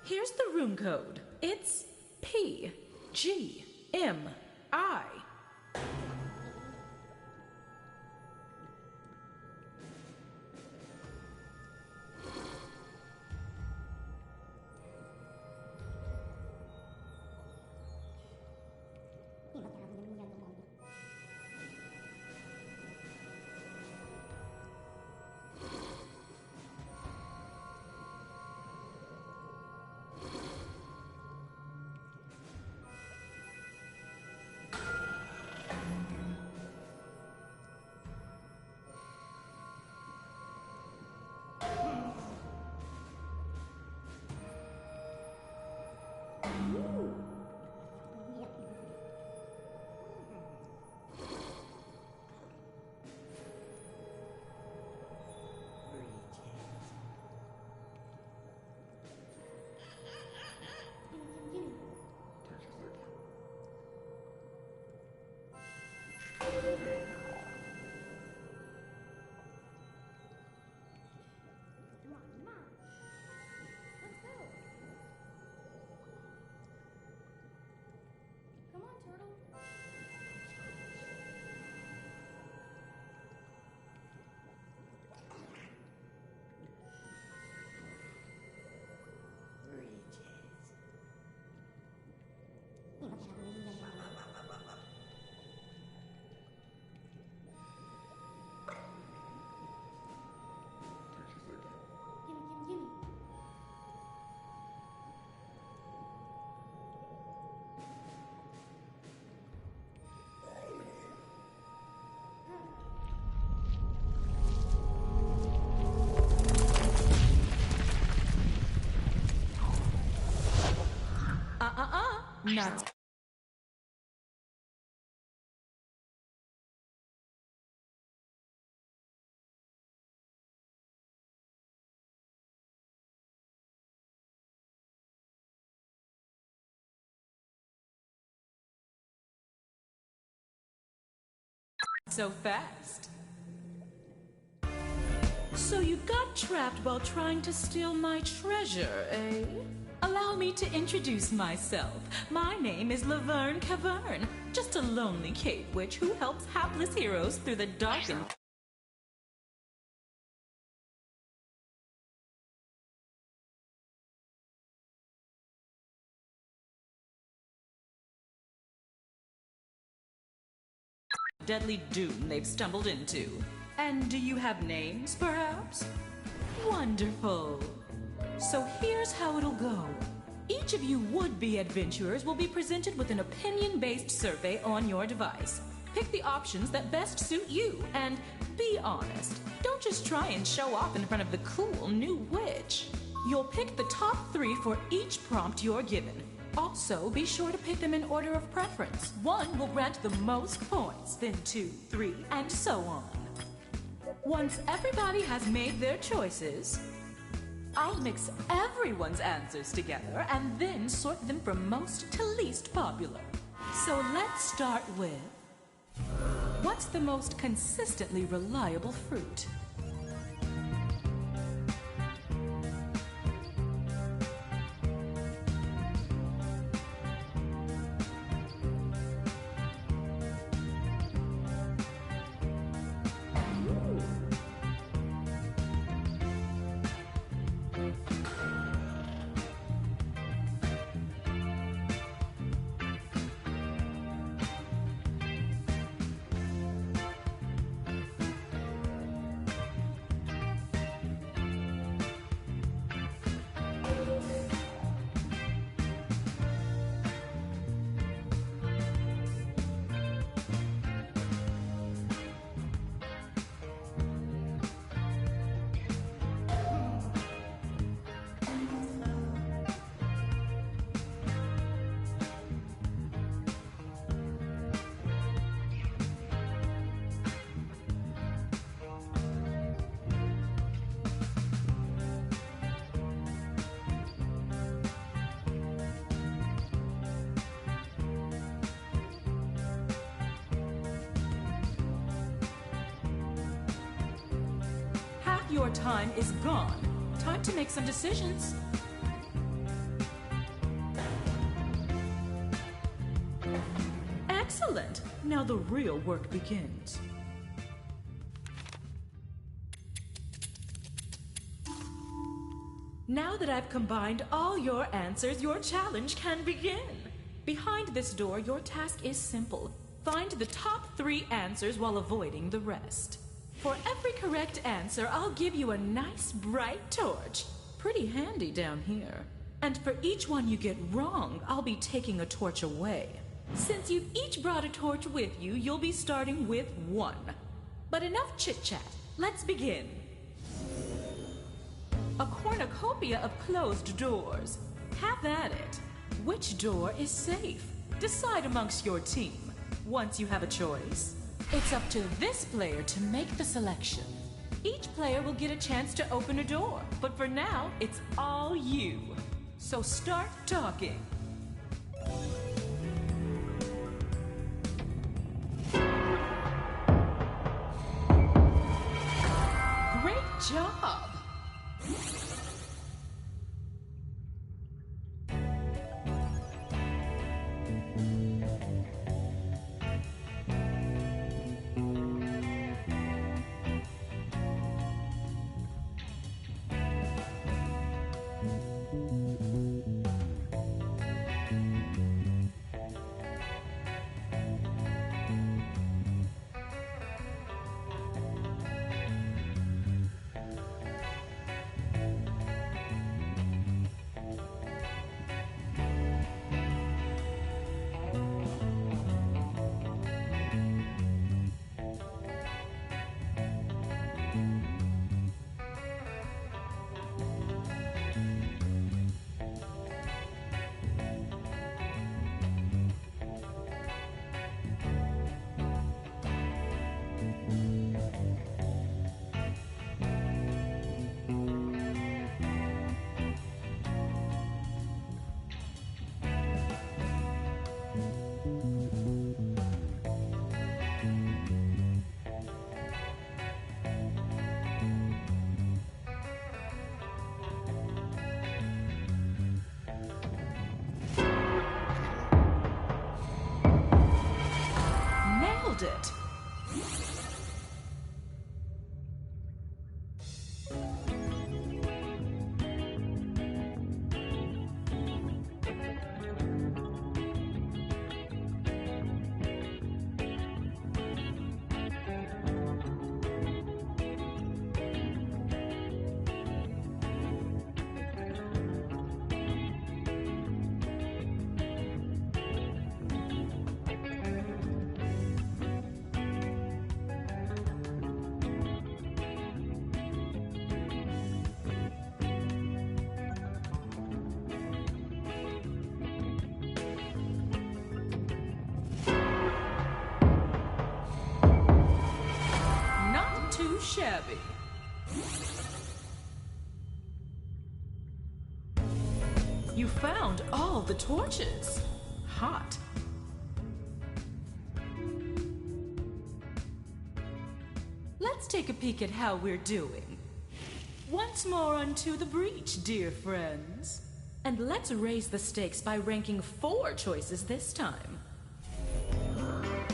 Here's the room code. It's PGMI. Not. So fast. So you got trapped while trying to steal my treasure, eh? Allow me to introduce myself. My name is Laverne Cavern, just a lonely cave witch who helps hapless heroes through the dark and... deadly doom they've stumbled into. And do you have names, perhaps? Wonderful. So here's how it'll go. Each of you would-be adventurers will be presented with an opinion-based survey on your device. Pick the options that best suit you, and be honest. Don't just try and show off in front of the cool new witch. You'll pick the top 3 for each prompt you're given. Also, be sure to pick them in order of preference. 1 will grant the most points, then 2, 3, and so on. Once everybody has made their choices, I'll mix everyone's answers together and then sort them from most to least popular. So let's start with... what's the most consistently reliable fruit? Your time is gone. Time to make some decisions. Excellent! Now the real work begins. Now that I've combined all your answers, your challenge can begin. Behind this door, your task is simple. Find the top 3 answers while avoiding the rest. For every correct answer, I'll give you a nice bright torch. Pretty handy down here. And for each one you get wrong, I'll be taking a torch away. Since you've each brought a torch with you, you'll be starting with 1. But enough chit-chat. Let's begin. A cornucopia of closed doors. Have at it. Which door is safe? Decide amongst your team. Once you have a choice, it's up to this player to make the selection. Each player will get a chance to open a door, but for now, it's all you. So start talking. Great job! It. Too shabby. You found all the torches. Hot. Let's take a peek at how we're doing. Once more unto the breach, dear friends. And let's raise the stakes by ranking 4 choices this time.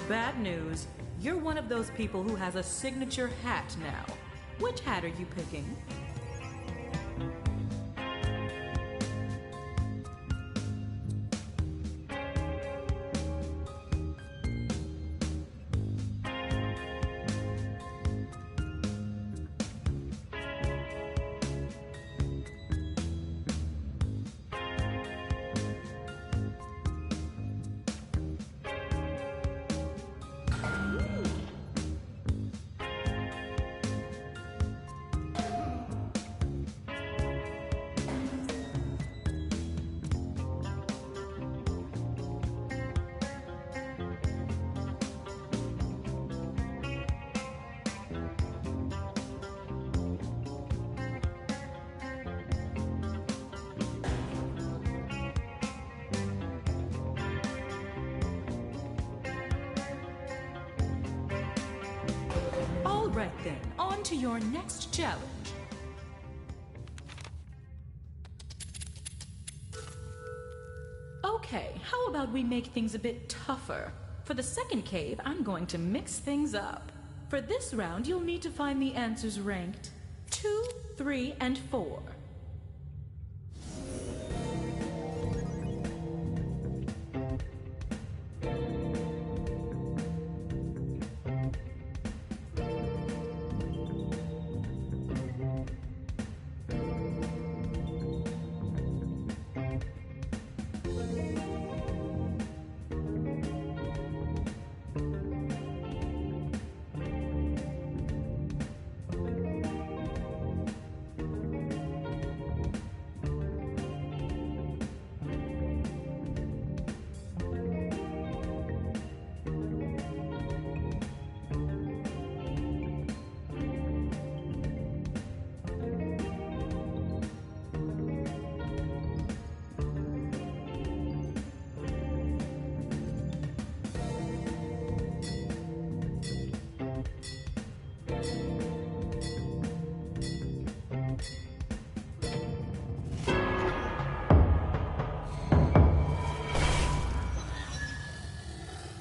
Bad news. You're one of those people who has a signature hat now. Which hat are you picking? Right then, on to your next challenge. Okay, how about we make things a bit tougher? For the second cave, I'm going to mix things up. For this round, you'll need to find the answers ranked 2, 3, and 4.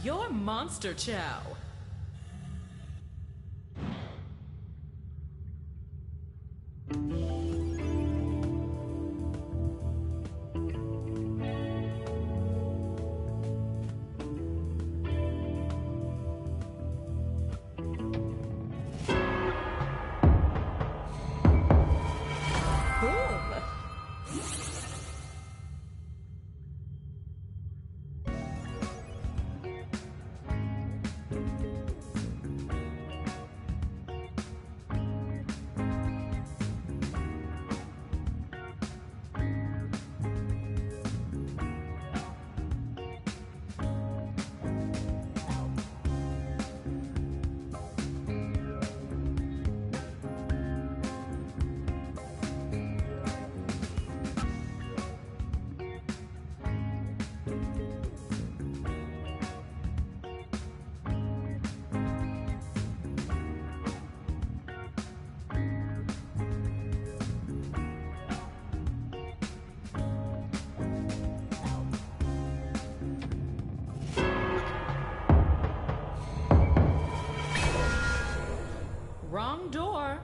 Your monster chow. Wrong door.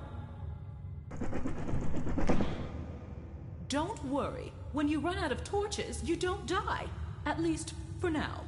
Don't worry. When you run out of torches, you don't die. At least, for now.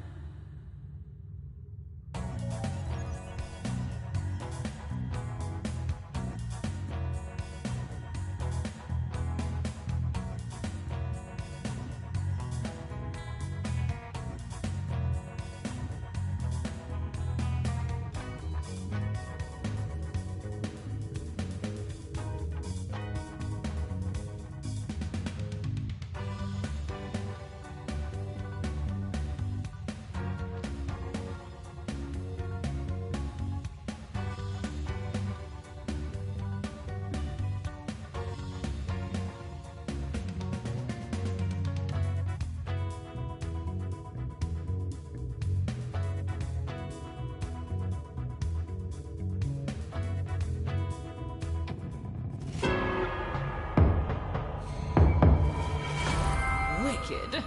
Wicked.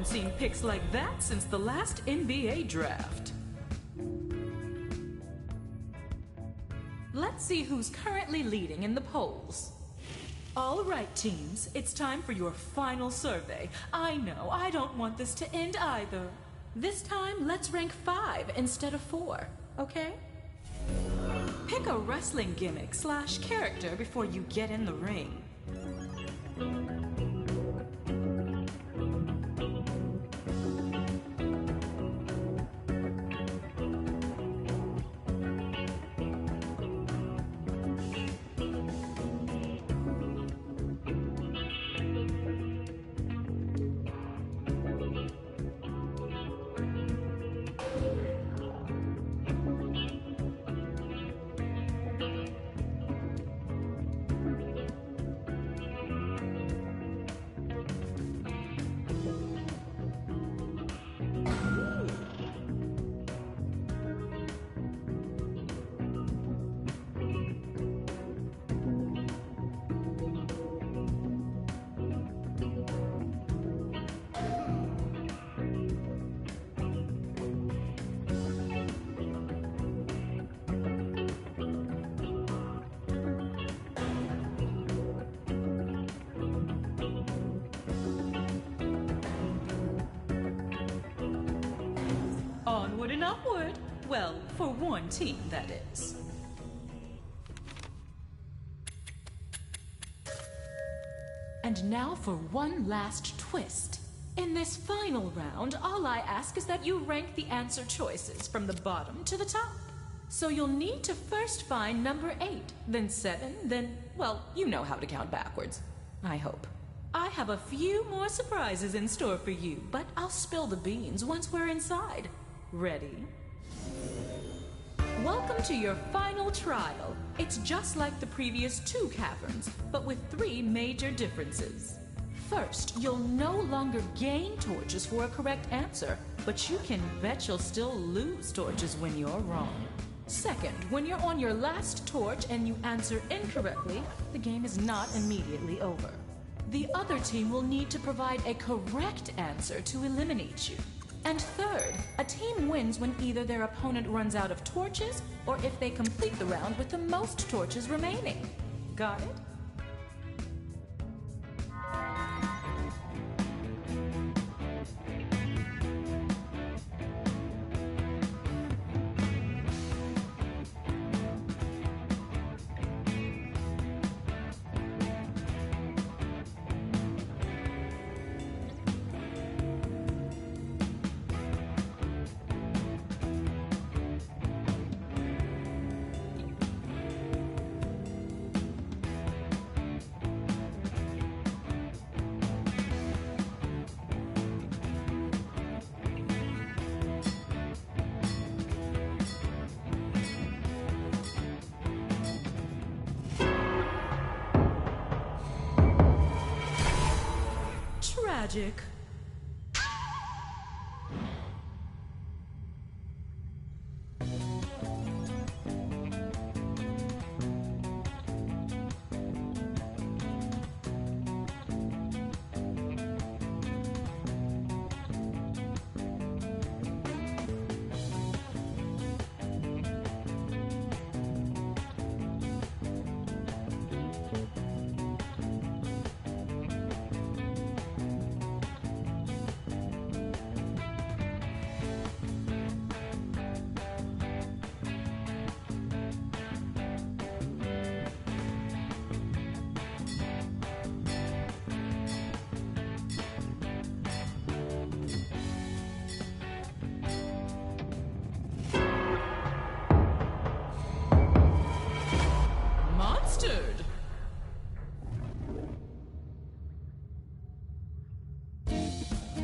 Seen pics like that since the last NBA draft. Let's see who's currently leading in the polls. All right, teams, it's time for your final survey. I know, I don't want this to end either. This time, let's rank 5 instead of 4, okay? Pick a wrestling gimmick / character before you get in the ring. Onward and upward. Well, for one team, that is. And now for one last twist. In this final round, all I ask is that you rank the answer choices from the bottom to the top. So you'll need to first find number 8, then 7, then, well, you know how to count backwards. I hope. I have a few more surprises in store for you, but I'll spill the beans once we're inside. Ready? Welcome to your final trial. It's just like the previous 2 caverns, but with 3 major differences. First, you'll no longer gain torches for a correct answer, but you can bet you'll still lose torches when you're wrong. Second, when you're on your last torch and you answer incorrectly, the game is not immediately over. The other team will need to provide a correct answer to eliminate you. And third, a team wins when either their opponent runs out of torches or if they complete the round with the most torches remaining. Got it? Tragic.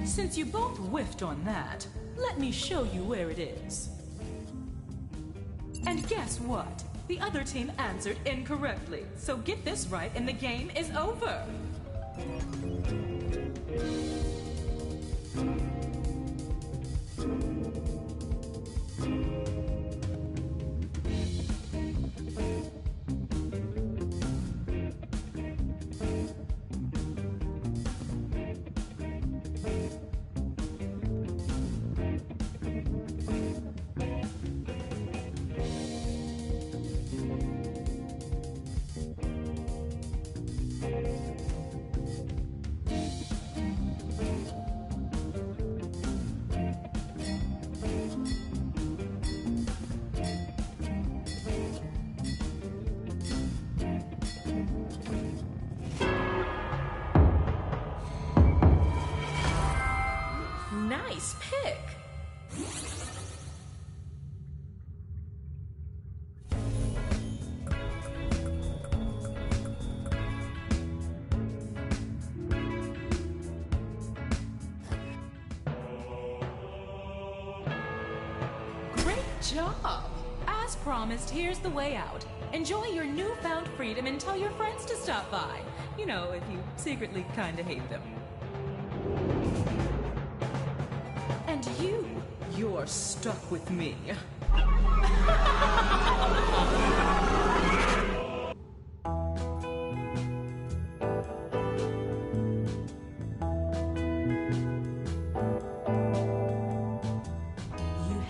Since you both whiffed on that, let me show you where it is. And guess what? The other team answered incorrectly. So get this right and the game is over. Nice pick. Great job. As promised, here's the way out. Enjoy your newfound freedom and tell your friends to stop by. You know, if you secretly kinda hate them. And you're stuck with me. You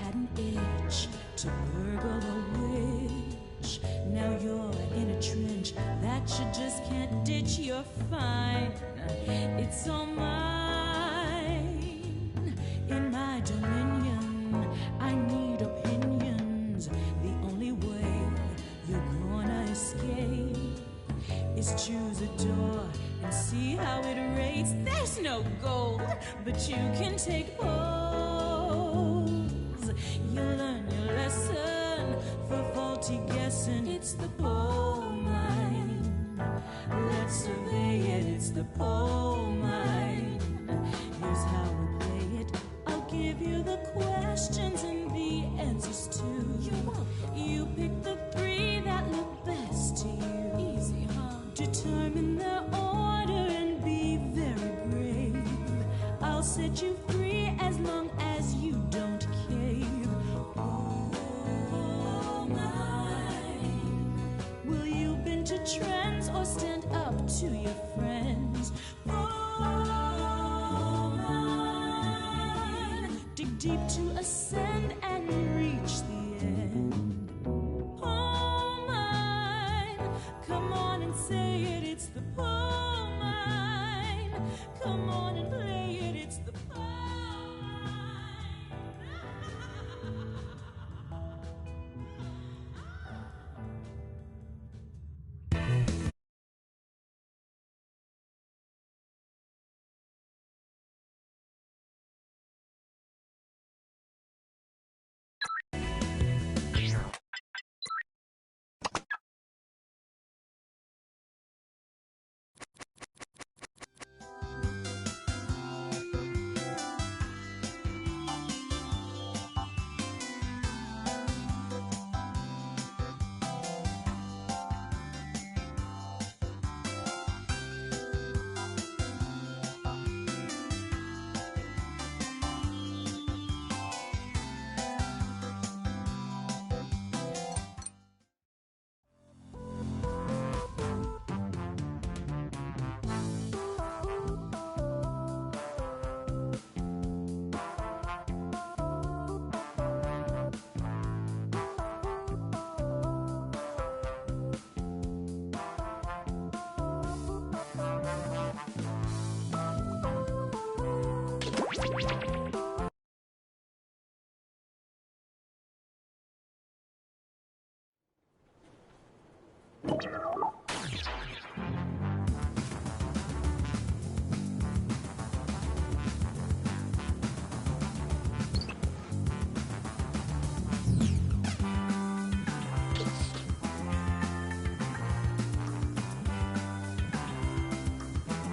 had an itch to burgle a witch. Now you're in a trench that you just can't ditch. You're fine. It's all mine. In my dominion, I need opinions. The only way you're gonna escape is choose a door and see how it rates. There's no gold, but you can take pose. You learn your lesson for faulty guessing. It's the pole mine. Let's survey it. It's the pole mine. Here's how we play it. I'll give you the questions and the answers too. You pick the three that look best to you. Easy, huh? Determine their order and be very brave. I'll set you free as long as you don't cave. Oh, mine. Will you bend to trends or stand up to your friends? Oh, mine. Dig deep to ascend and reach the end. Oh, mine. Come on and say it, it's the pole mine. Come on and play it, it's the pole mine.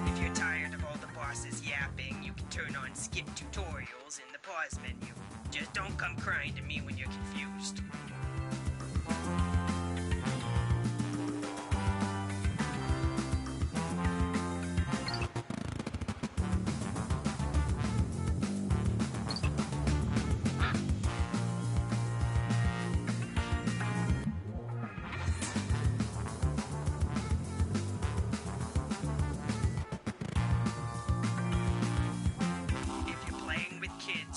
If you're tired of all the bosses yapping, you can turn on skip tutorials in the pause menu. Just don't come crying to me when you're confused.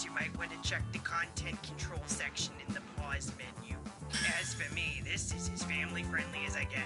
You might want to check the content control section in the pause menu. As for me, this is as family friendly as I get.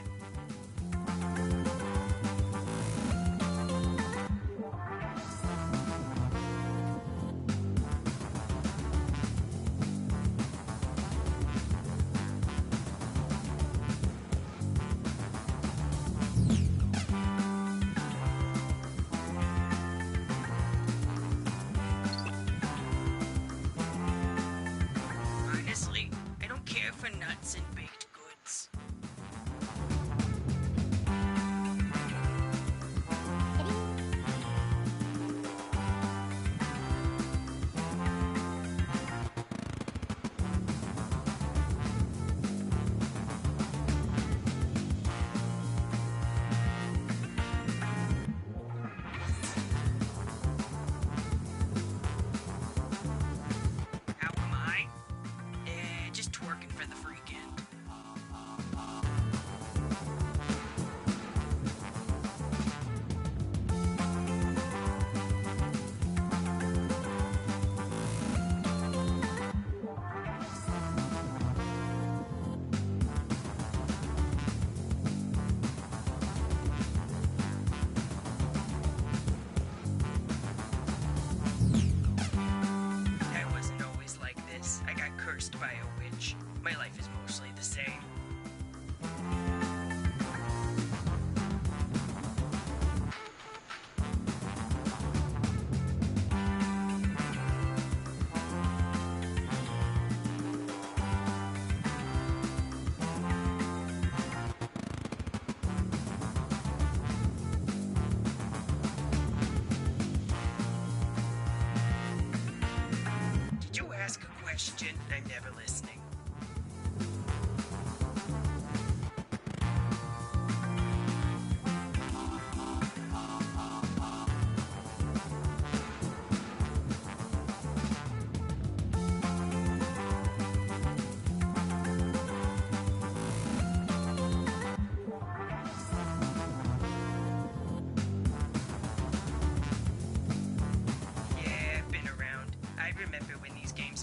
question, I'm never listening.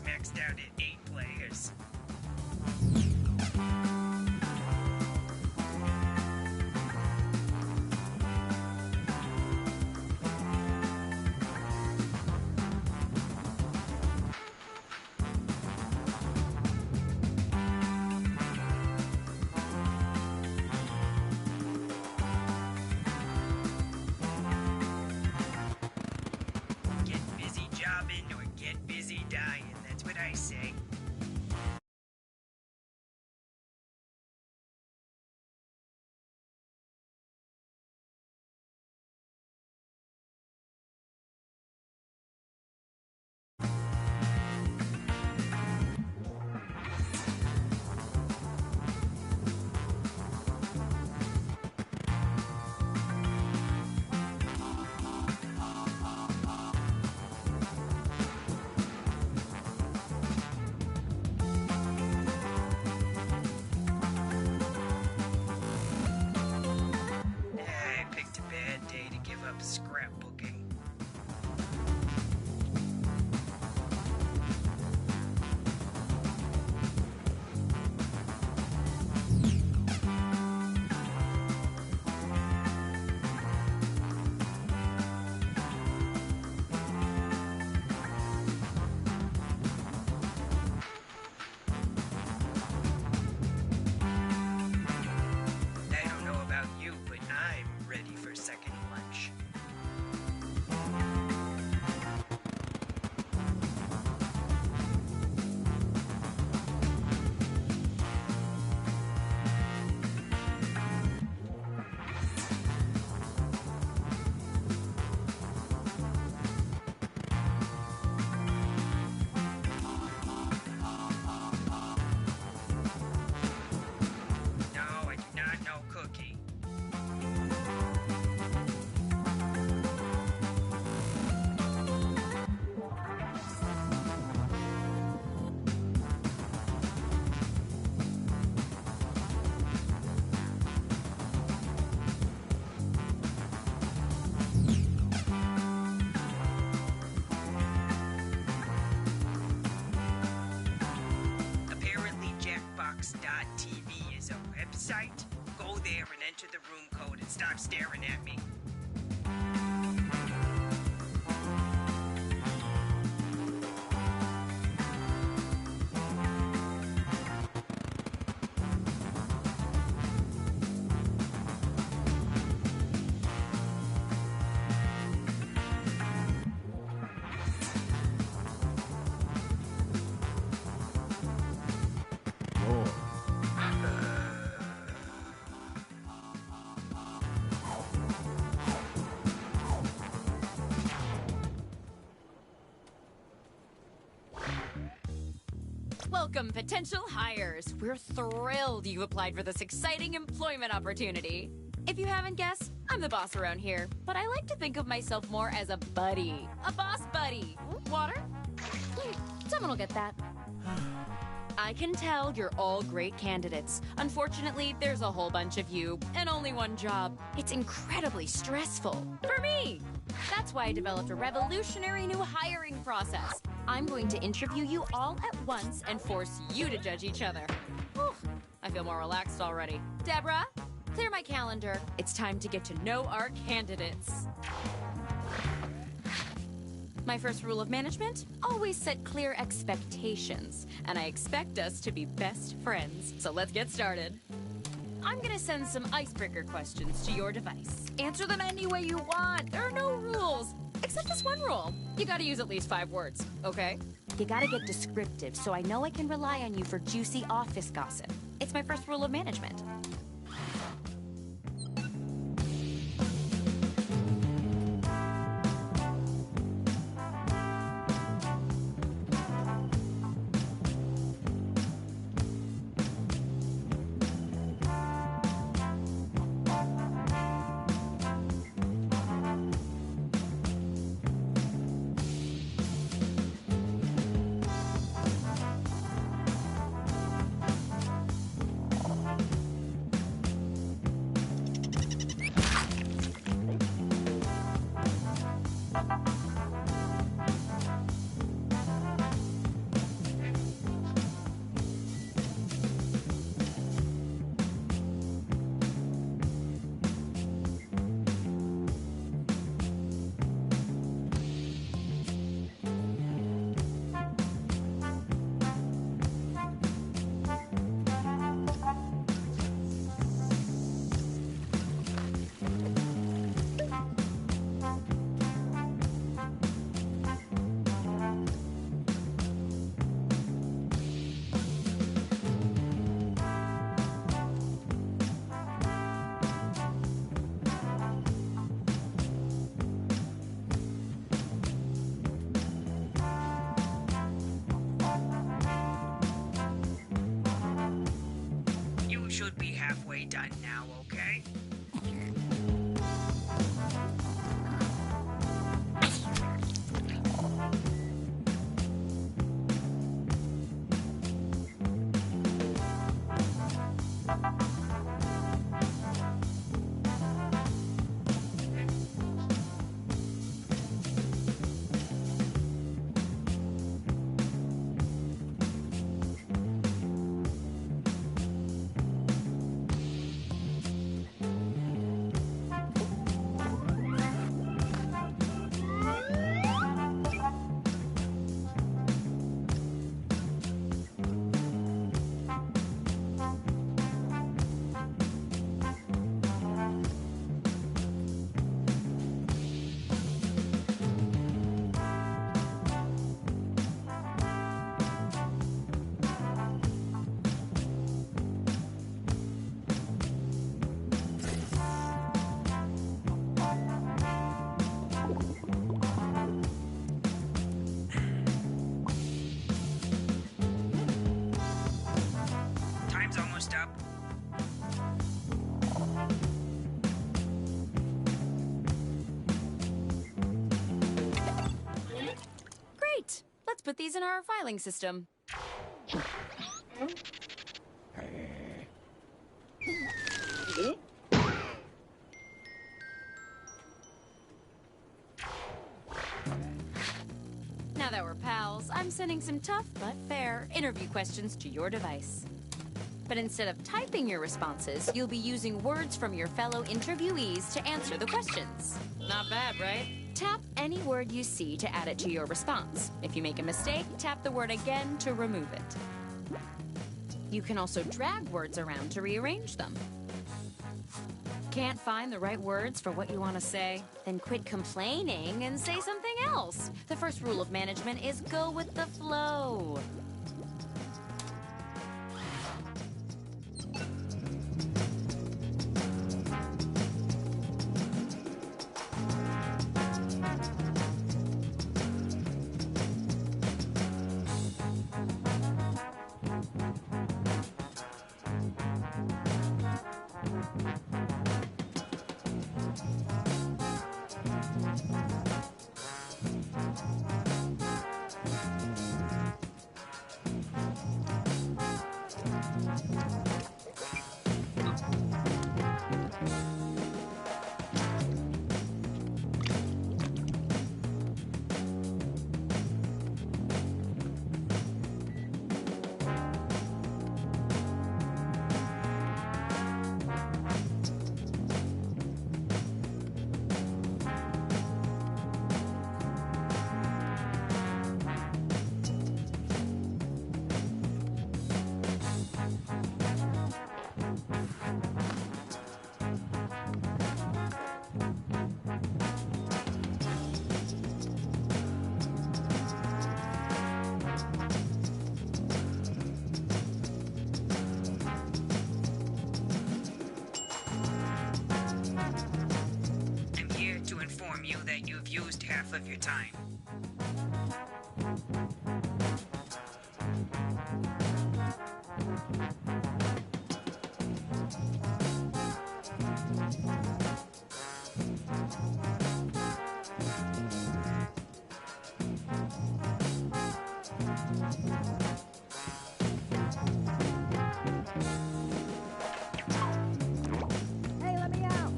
Maxed out at 8 players. Get busy jobbing or get busy dying. That's what I say. Scrapbooking. I don't know about you, but I'm ready for second lunch. No, I do not know Cookie. Apparently Jackbox.tv is a website. Go there and enter the room code and stop staring at me. Welcome, potential hires. We're thrilled you applied for this exciting employment opportunity. If you haven't guessed, I'm the boss around here, but I like to think of myself more as a buddy. A boss buddy. Water? Someone will get that. I can tell you're all great candidates. Unfortunately, there's a whole bunch of you, and only one job. It's incredibly stressful. For me! That's why I developed a revolutionary new hiring process. I'm going to interview you all at once and force you to judge each other. Whew, I feel more relaxed already. Deborah, clear my calendar. It's time to get to know our candidates. My first rule of management, always set clear expectations. And I expect us to be best friends. So let's get started. I'm gonna send some icebreaker questions to your device. Answer them any way you want. There are no rules. Except this one rule. You gotta use at least 5 words, okay? You gotta get descriptive so I know I can rely on you for juicy office gossip. It's my first rule of management. done now, okay? Time's almost up. Great! Let's put these in our filing system. Now that we're pals, I'm sending some tough but fair interview questions to your device. But instead of typing your responses, you'll be using words from your fellow interviewees to answer the questions. Not bad, right? Tap any word you see to add it to your response. If you make a mistake, tap the word again to remove it. You can also drag words around to rearrange them. Can't find the right words for what you want to say? Then quit complaining and say something else. The first rule of management is go with the flow. You that you've used half of your time. Hey, let me out!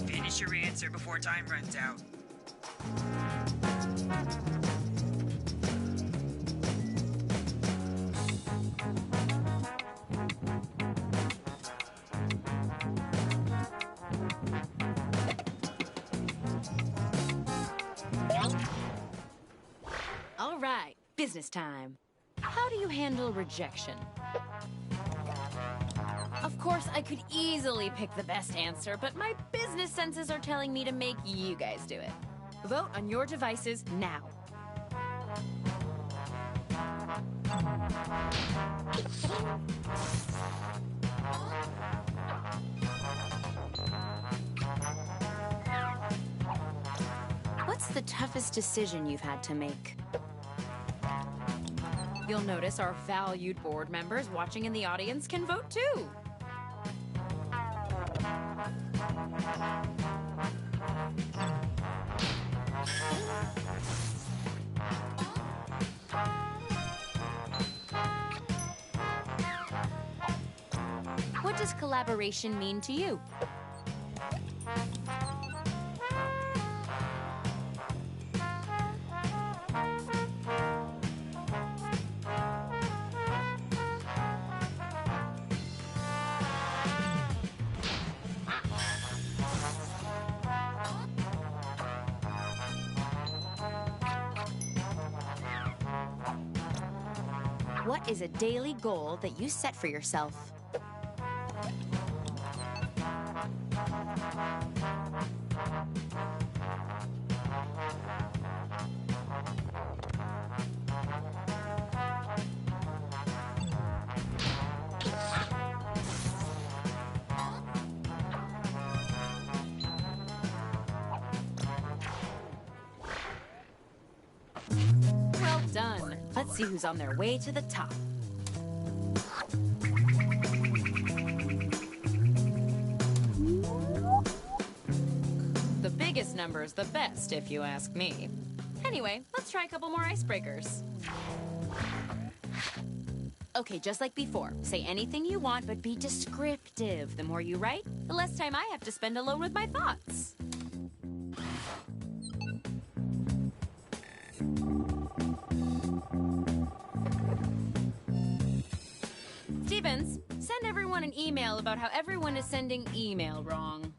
Finish your answer before time runs out. business time. How do you handle rejection? Of course, I could easily pick the best answer, but my business senses are telling me to make you guys do it. Vote on your devices now. What's the toughest decision you've had to make? You'll notice our valued board members watching in the audience can vote too. What does collaboration mean to you? What is a daily goal that you set for yourself? Well done. Let's see who's on their way to the top. The biggest number's the best, if you ask me. Anyway, let's try a couple more icebreakers. Okay, just like before, say anything you want, but be descriptive. The more you write, the less time I have to spend alone with my thoughts. Stevens, send everyone an email about how everyone is sending email wrong.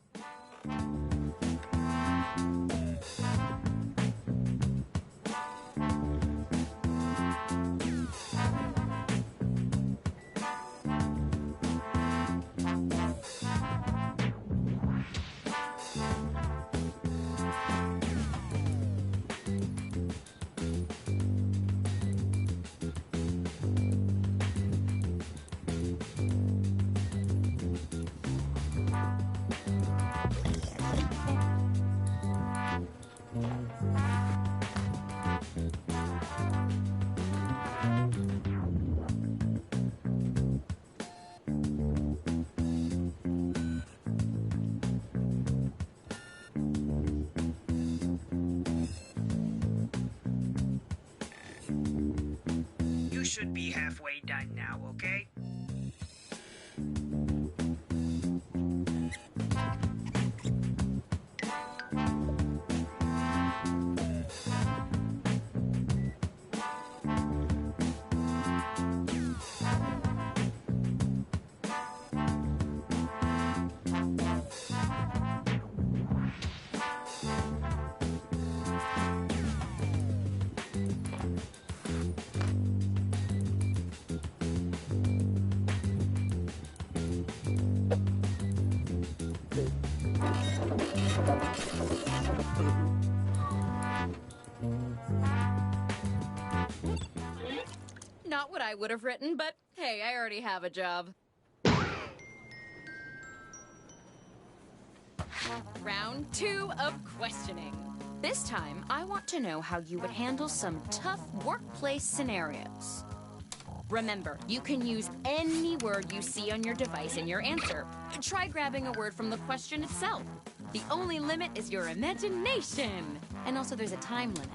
You should be halfway done now, okay? Not what I would have written, but hey, I already have a job. Round 2 of questioning. This time, I want to know how you would handle some tough workplace scenarios. Remember, you can use any word you see on your device in your answer. Try grabbing a word from the question itself. The only limit is your imagination. And also there's a time limit.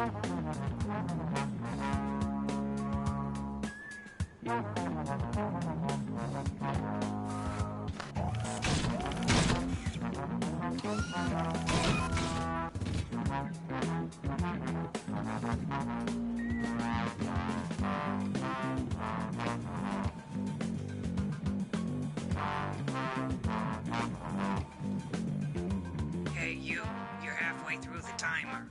Hey, you're halfway through the timer.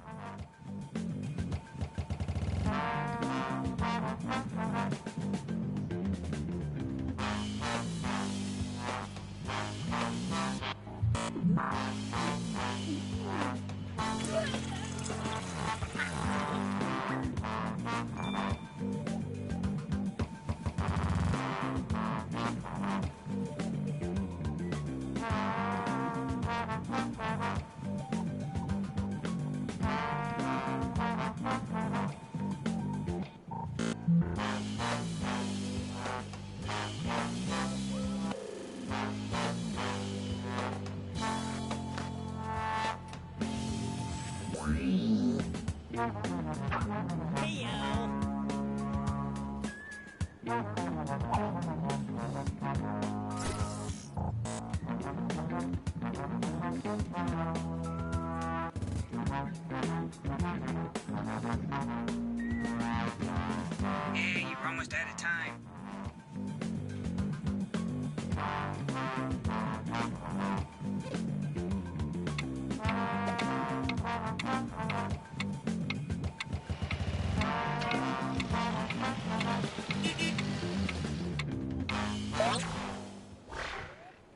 Hey, you're almost out of time.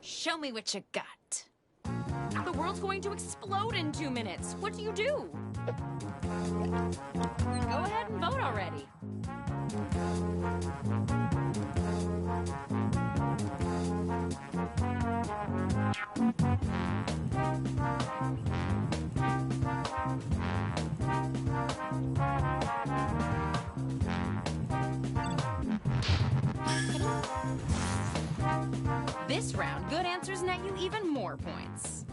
Show me what you got. The world's going to explode in 2 minutes. What do you do? Go ahead and vote already. This round, good answers net you even more points.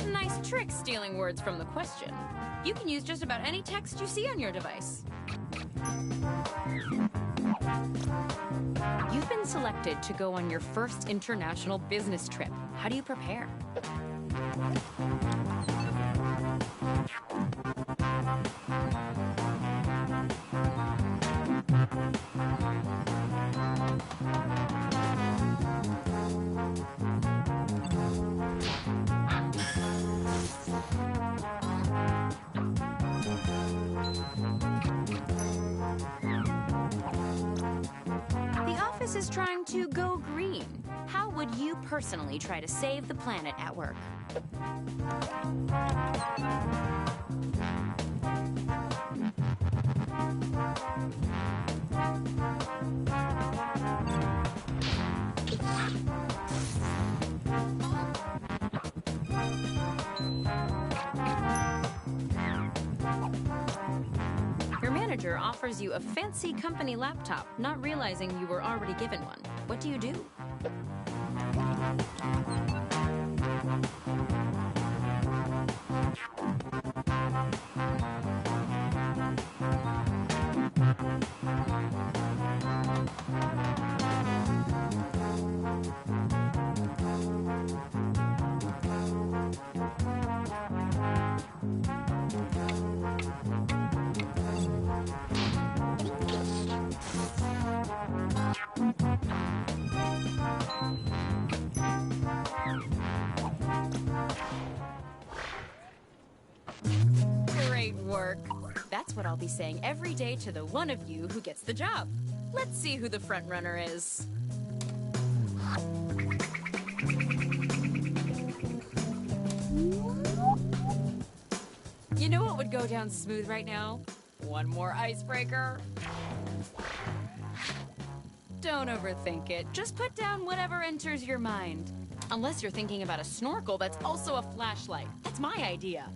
Nice trick stealing words from the question. You can use just about any text you see on your device. You've been selected to go on your first international business trip. How do you prepare? Is trying to go green. How would you personally try to save the planet at work? Your manager offers you a fancy company laptop, not realizing you were already given one. What do you do? Great work. That's what I'll be saying every day to the one of you who gets the job. Let's see who the front runner is. You know what would go down smooth right now? One more icebreaker. Don't overthink it. Just put down whatever enters your mind. Unless you're thinking about a snorkel that's also a flashlight. That's my idea.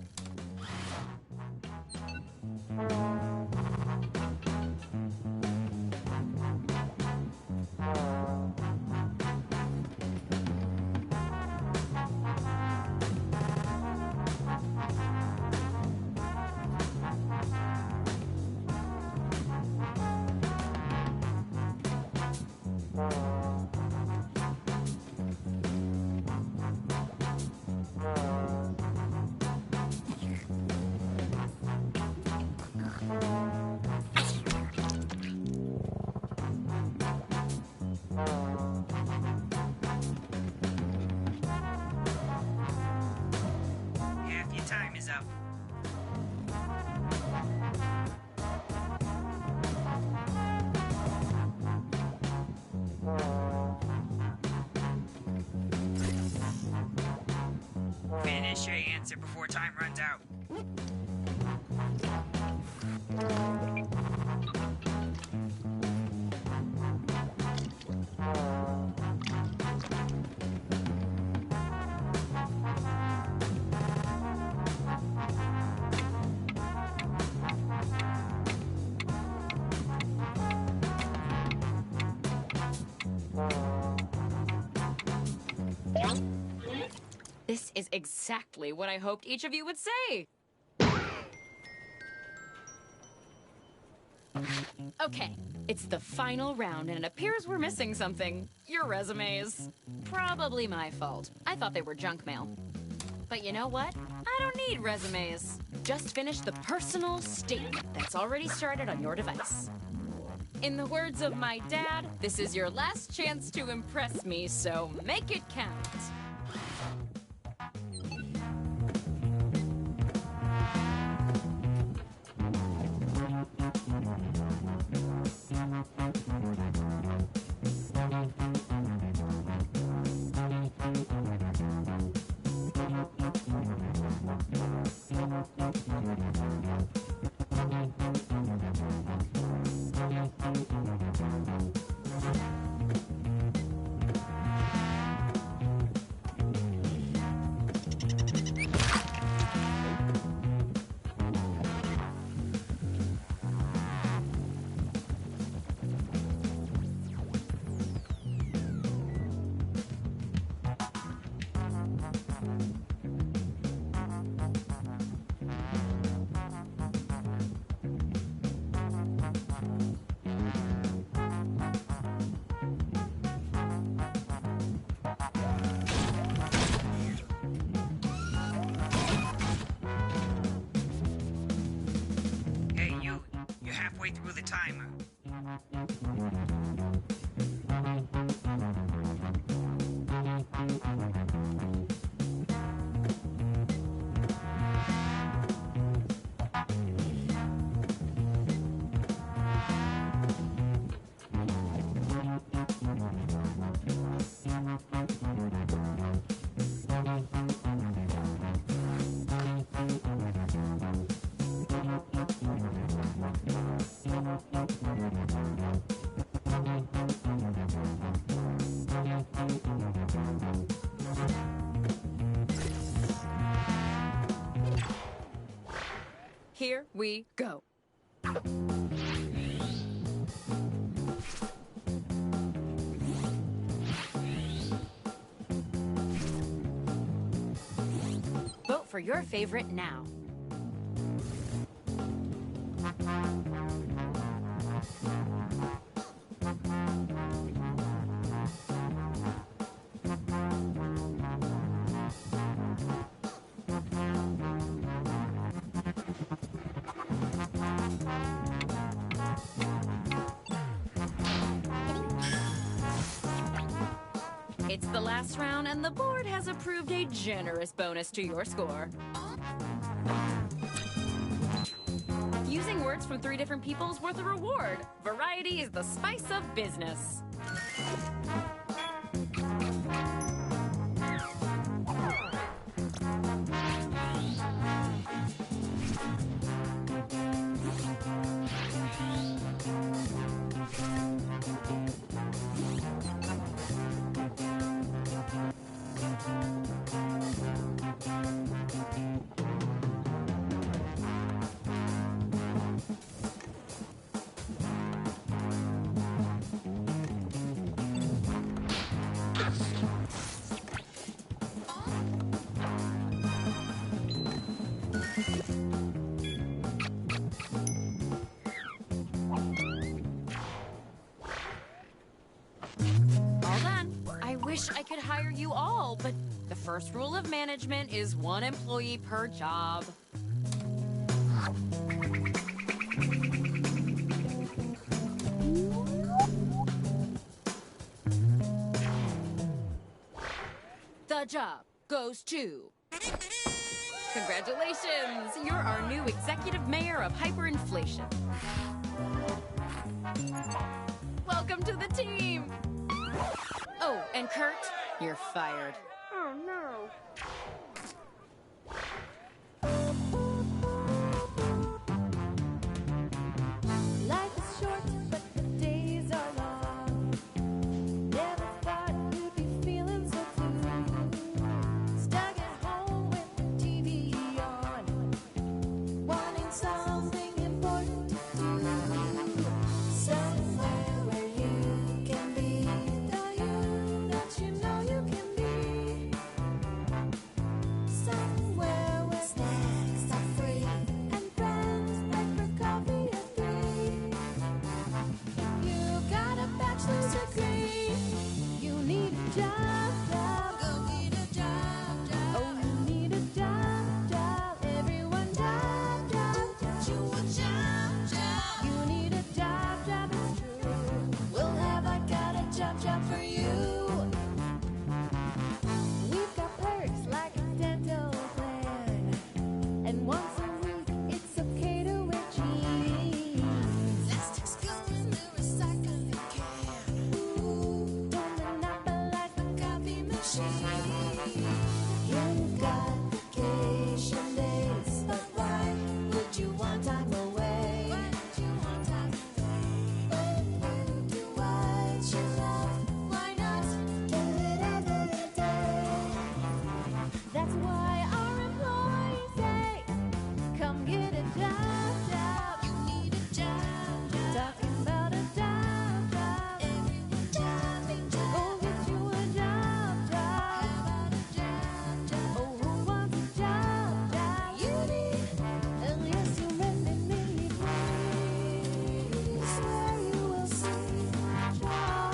finish your answer before time runs out. This is exactly what I hoped each of you would say. Okay, it's the final round, and it appears we're missing something. Your resumes. Probably my fault. I thought they were junk mail. But you know what? I don't need resumes. Just finish the personal statement that's already started on your device. In the words of my dad, this is your last chance to impress me, so make it count. Halfway through the timer. Here we go. Vote for your favorite now. It's the last round, and the board has approved a generous bonus to your score. Using words from 3 different people is worth a reward. Variety is the spice of business. Wish I could hire you all, but the first rule of management is 1 employee per job. The job goes to... Congratulations! You're our new executive mayor of hyperinflation. Welcome to the team! Oh, and Kurt, you're fired. Oh, no. You've got vacation days, but why would you want time away? Why would you want time away? When you do what you love, why not do it every day? That's why our employees say, come get a job. You need a job. Talking about a job. Everyone jobbing job. Go get you a job. How about a job? Oh, who wants a job? You need, and yes, you really need me. Swear you will see jobs.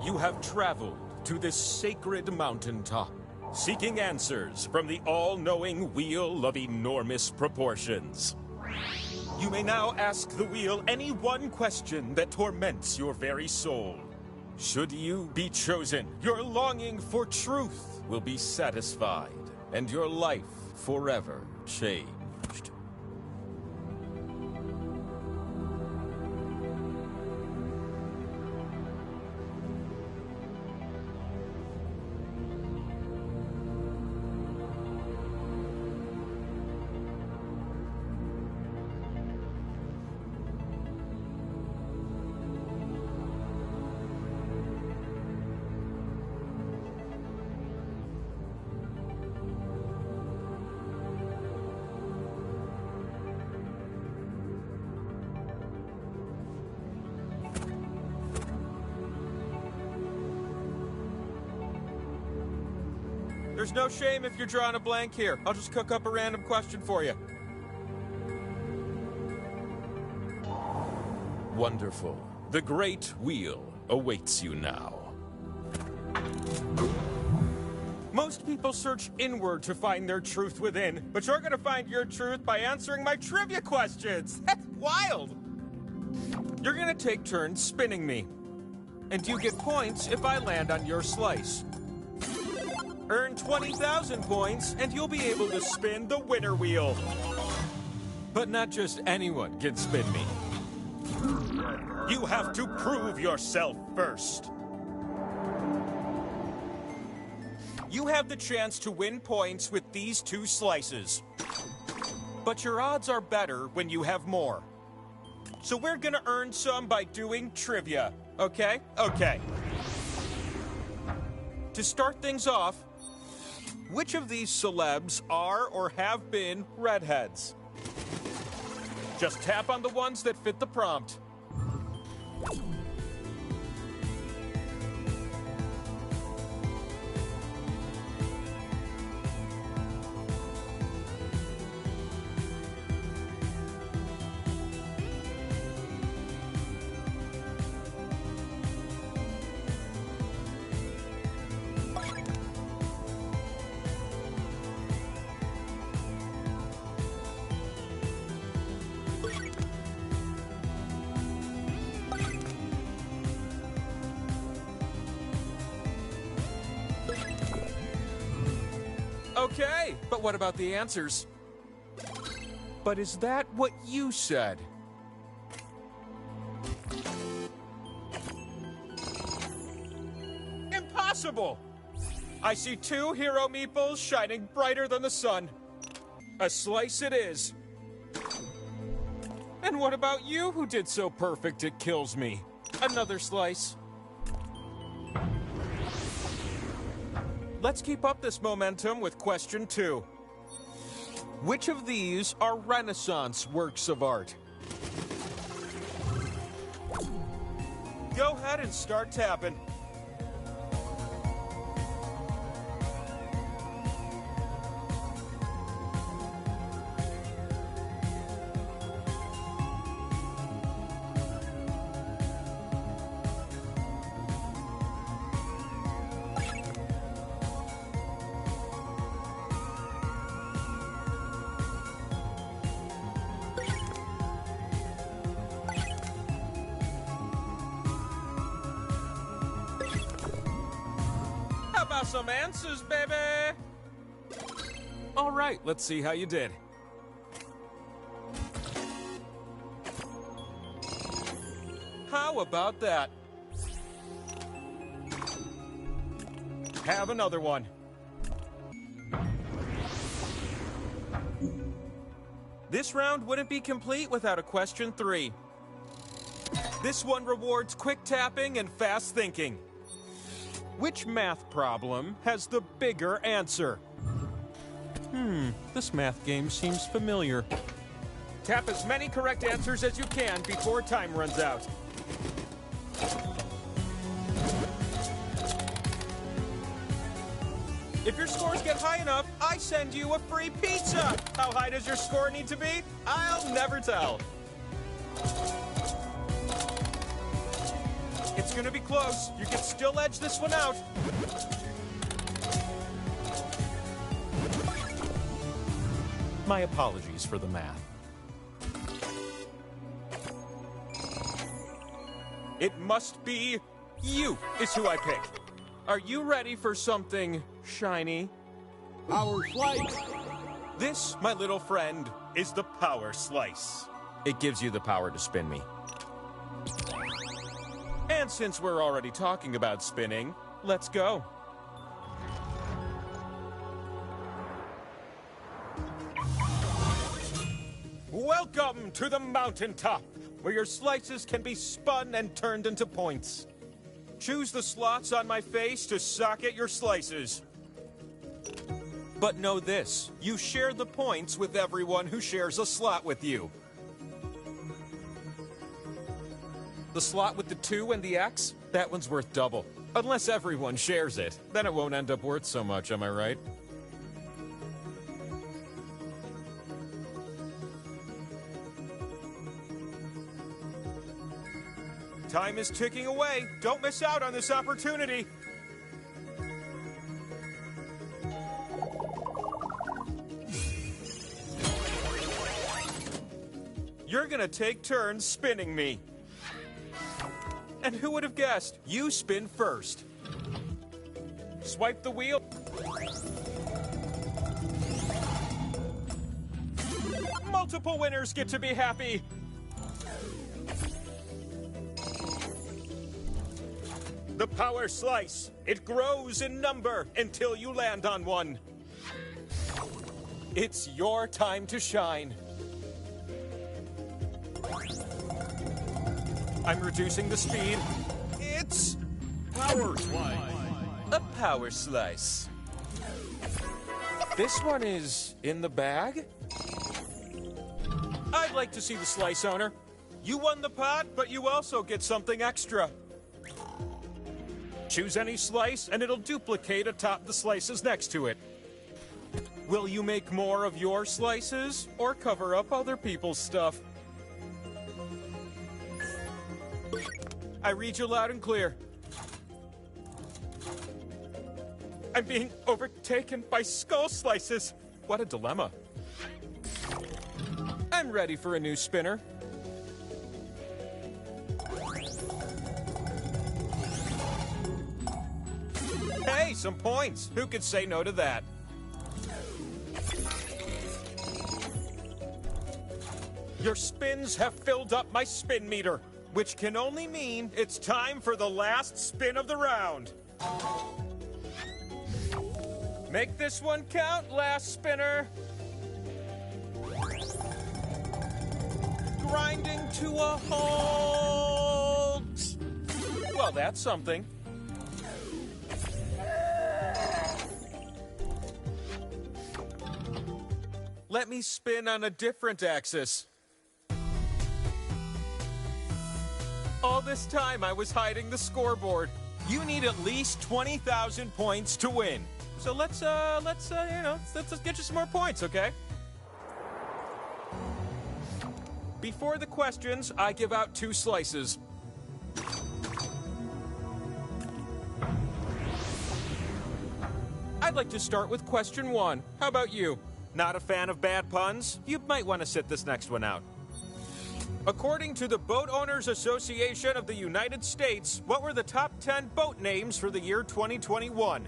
You have traveled to this sacred mountaintop, seeking answers from the all-knowing wheel of enormous proportions. You may now ask the wheel any one question that torments your very soul. Should you be chosen, your longing for truth will be satisfied, and your life forever changed. There's no shame if you're drawing a blank here. I'll just cook up a random question for you. Wonderful. The Great Wheel awaits you now. Most people search inward to find their truth within, but you're gonna find your truth by answering my trivia questions. That's wild! You're gonna take turns spinning me, and you get points if I land on your slice. Earn 20,000 points, and you'll be able to spin the winner wheel. But not just anyone can spin me. You have to prove yourself first. You have the chance to win points with these two slices. But your odds are better when you have more. So we're gonna earn some by doing trivia, okay? Okay. To start things off, which of these celebs are or have been redheads? Just tap on the ones that fit the prompt. Okay, but what about the answers? But is that what you said? Impossible! I see two hero meeples shining brighter than the sun. A slice it is. And what about you who did so perfect it kills me? Another slice. Let's keep up this momentum with question 2. Which of these are Renaissance works of art? Go ahead and start tapping. Some answers, baby! All right, let's see how you did. How about that? Have another one. This round wouldn't be complete without a question 3. This one rewards quick tapping and fast thinking. Which math problem has the bigger answer? This math game seems familiar. Tap as many correct answers as you can before time runs out. If your scores get high enough, I send you a free pizza! How high does your score need to be? I'll never tell. It's It's gonna be close. You can still edge this one out. My apologies for the math. It must be you is who I pick. Are you ready for something shiny? Power slice. This, my little friend, is the Power Slice. It gives you the power to spin me. And since we're already talking about spinning, let's go. Welcome to the mountaintop, where your slices can be spun and turned into points. Choose the slots on my face to socket your slices. But know this, you share the points with everyone who shares a slot with you. The slot with the 2 and the X, that one's worth double. Unless everyone shares it, then it won't end up worth so much, am I right? Time is ticking away. Don't miss out on this opportunity. You're gonna take turns spinning me. And who would have guessed? You spin first. Swipe the wheel. Multiple winners get to be happy. The Power Slice. It grows in number until you land on one. It's your time to shine. I'm reducing the speed. It's Power slice. a Power Slice. This one is in the bag? I'd like to see the slice owner. You won the pot, but you also get something extra. Choose any slice, and it'll duplicate atop the slices next to it. Will you make more of your slices, or cover up other people's stuff? I read you loud and clear. I'm being overtaken by skull slices. What a dilemma. I'm ready for a new spinner. Hey, some points. Who could say no to that? Your spins have filled up my spin meter, which can only mean it's time for the last spin of the round. Make this one count, last spinner. Grinding to a halt. Well, that's something. Let me spin on a different axis. All this time I was hiding the scoreboard. You need at least 20,000 points to win. So let's get you some more points, okay? Before the questions, I give out 2 slices. I'd like to start with question 1. How about you? Not a fan of bad puns? You might want to sit this next one out. According to the Boat Owners Association of the United States, what were the top 10 boat names for the year 2021?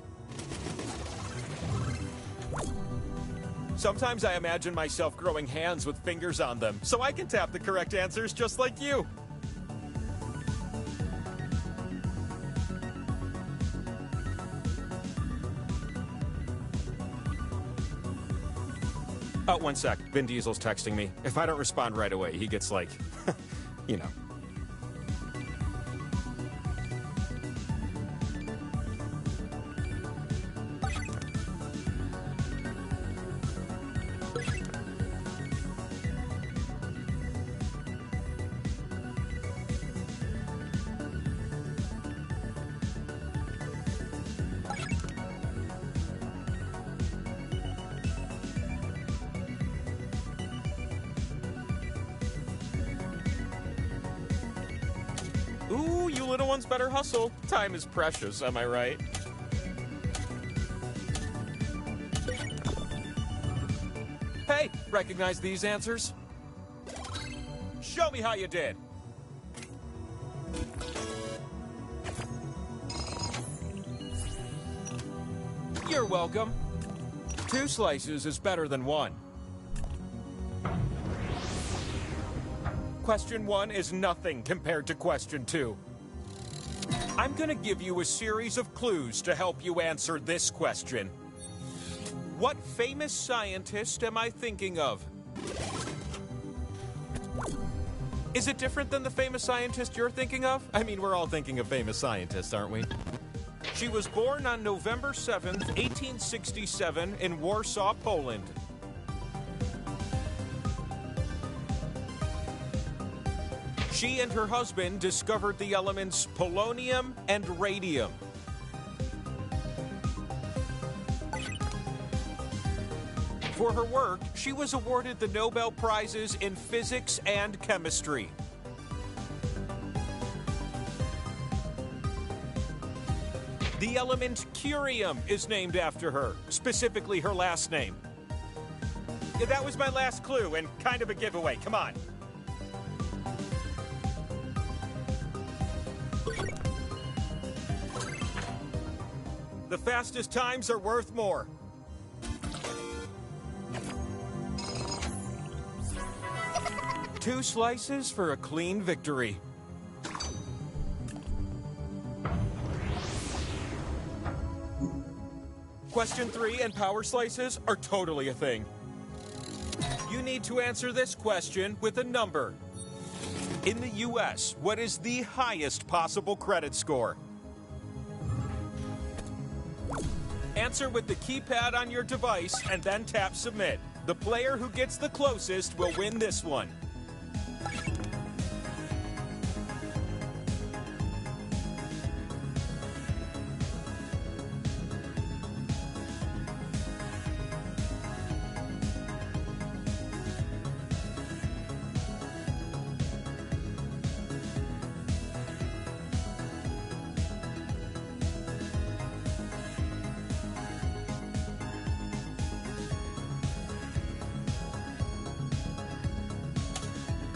Sometimes I imagine myself growing hands with fingers on them, so I can tap the correct answers just like you. Oh, 1 sec. Vin Diesel's texting me. If I don't respond right away, he gets like, you know. Ooh, you little ones better hustle. Time is precious, am I right? Hey, recognize these answers? Show me how you did. You're welcome. 2 slices is better than 1. Question 1 is nothing compared to question 2. I'm gonna give you a series of clues to help you answer this question. What famous scientist am I thinking of? Is it different than the famous scientist you're thinking of? I mean, we're all thinking of famous scientists, aren't we? She was born on November 7th, 1867 in Warsaw, Poland. She and her husband discovered the elements polonium and radium. For her work, she was awarded the Nobel Prizes in physics and chemistry. The element curium is named after her, specifically her last name. Yeah, that was my last clue and kind of a giveaway. Come on. The fastest times are worth more. Two slices for a clean victory. Question 3 and power slices are totally a thing. You need to answer this question with a number. In the US, what is the highest possible credit score? Answer with the keypad on your device and then tap submit. The player who gets the closest will win this one.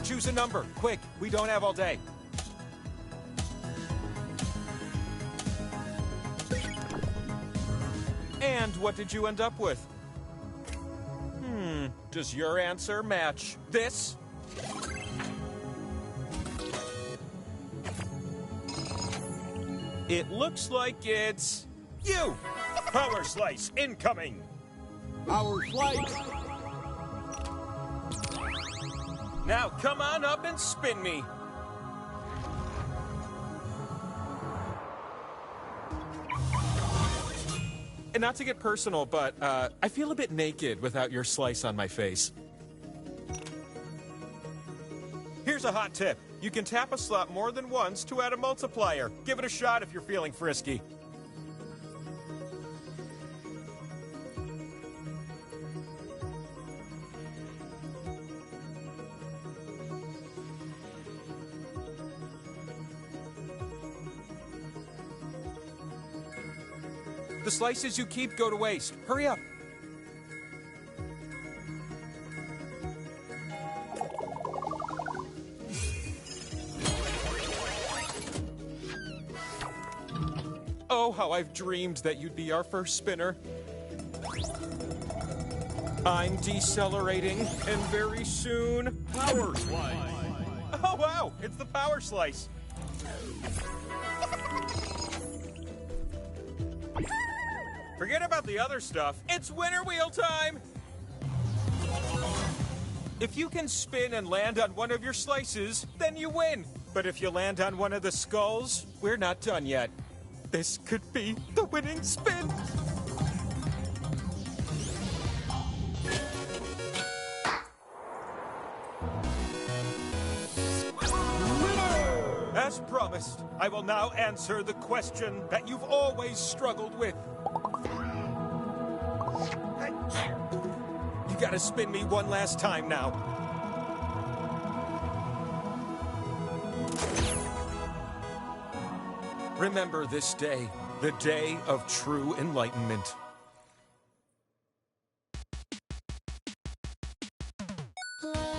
Choose a number, quick, we don't have all day. And what did you end up with? Does your answer match this? It looks like it's you! Power slice incoming! Power slice. Now come on up and spin me. And not to get personal, but I feel a bit naked without your slice on my face. Here's a hot tip. You can tap a slot more than once to add a multiplier. Give it a shot if you're feeling frisky. The slices you keep go to waste. Hurry up. Oh, how I've dreamed that you'd be our first spinner. I'm decelerating, and very soon... Power slice. Oh, wow! It's the power slice. Forget about the other stuff. It's winner wheel time! If you can spin and land on one of your slices, then you win. But if you land on one of the skulls, we're not done yet. This could be the winning spin. As promised, I will now answer the question that you've always struggled with. You gotta spin me one last time now. Remember this day, the day of true enlightenment. Love